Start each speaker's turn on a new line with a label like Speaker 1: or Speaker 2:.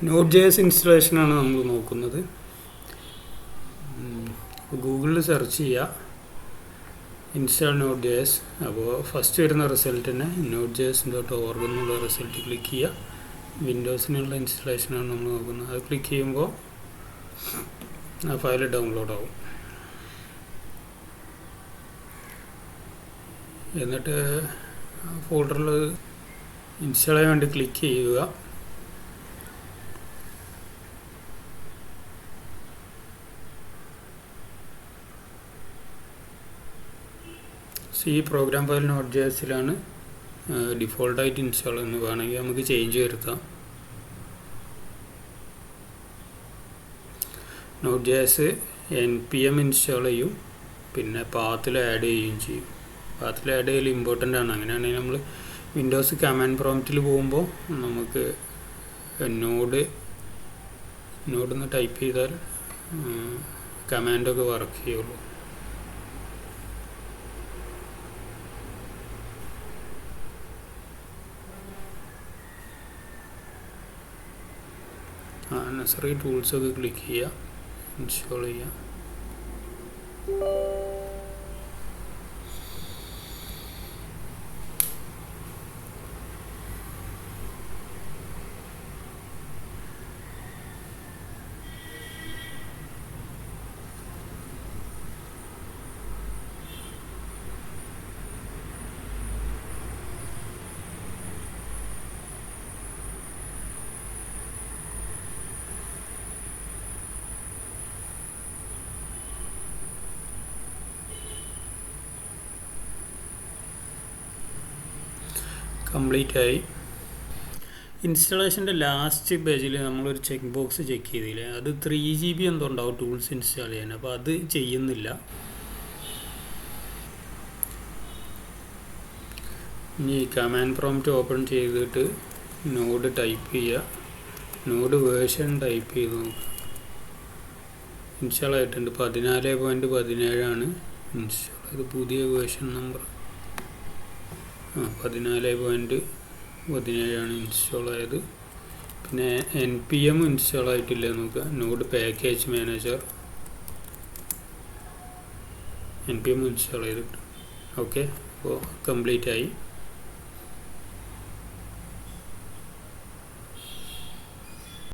Speaker 1: Node.js ഇൻസ്റ്റലേഷനാണ് നമ്മൾ നോക്കുന്നത്. ഗൂഗിളിൽ സെർച്ച് ചെയ്യുക ഇൻസ്റ്റാൾ Node.js. അപ്പോൾ ഫസ്റ്റ് വരുന്ന റിസൾട്ടിന് nodejs.org എന്നുള്ള റിസൾട്ട് ക്ലിക്ക് ചെയ്യുക. വിൻഡോസിനുള്ള ഇൻസ്റ്റലേഷനാണ് നമ്മൾ നോക്കുന്നത്. അത് ക്ലിക്ക് ചെയ്യുമ്പോൾ ആ ഫയൽ ഡൗൺലോഡ് ആവും. എന്നിട്ട് ഫോൾഡറിൽ ഇൻസ്റ്റാൾ ചെയ്യാൻ വേണ്ടി ക്ലിക്ക് ചെയ്യുക. ഈ പ്രോഗ്രാം ഫയൽ Node.jsലാണ് ഡിഫോൾട്ടായിട്ട് ഇൻസ്റ്റാൾ എന്ന് വേണമെങ്കിൽ നമുക്ക് ചേഞ്ച് വരുത്താം. Node.js npm ഇൻസ്റ്റാൾ ചെയ്യും, പിന്നെ പാത്തിൽ ആഡ് ചെയ്യുകയും ചെയ്യും. പാത്തിൽ ആഡ് ചെയ്യൽ ഇമ്പോർട്ടൻ്റ് ആണ്. അങ്ങനെയാണെങ്കിൽ നമ്മൾ വിൻഡോസ് കമാൻഡ് പ്രോംപ്റ്റിൽ പോകുമ്പോൾ നമുക്ക് നോഡ് എന്ന് ടൈപ്പ് ചെയ്താൽ കമാൻഡൊക്കെ വർക്ക് ചെയ്യുള്ളൂ. നെസറി ടൂൾസൊക്കെ ക്ലിക്ക് ചെയ്യുക, ഇൻസ്റ്റാൾ ചെയ്യുക. കംപ്ലീറ്റ് ആയി. ഇൻസ്റ്റാളേഷൻ്റെ ലാസ്റ്റ് പേജിൽ നമ്മളൊരു ചെക്ക് ബോക്സ് ചെക്ക് ചെയ്തില്ലേ, അത് 3 GB എന്തോ ഉണ്ടാവും ടൂൾസ് ഇൻസ്റ്റാൾ ചെയ്യാൻ. അപ്പോൾ അത് ചെയ്യുന്നില്ല. ഇനി കമാൻഡ് പ്രോംപ്റ്റ് ഓപ്പൺ ചെയ്തിട്ട് നോഡ് ടൈപ്പ് ചെയ്യുക. നോഡ് വേർഷൻ ടൈപ്പ് ചെയ്ത് നോക്കുക. ഇൻസ്റ്റാൾ ആയിട്ടുണ്ട്. 14.17 ഇൻസ്റ്റാൾ. ഇത് പുതിയ വേർഷൻ നമ്പർ 14.17 ഇൻസ്റ്റാൾ ആയത്. പിന്നെ npm ഇൻസ്റ്റാൾ ആയിട്ടില്ല നോക്കുക. Node package manager npm install ചെയ്തിട്ട് ഓക്കെ. അപ്പോൾ കംപ്ലീറ്റ് ആയി.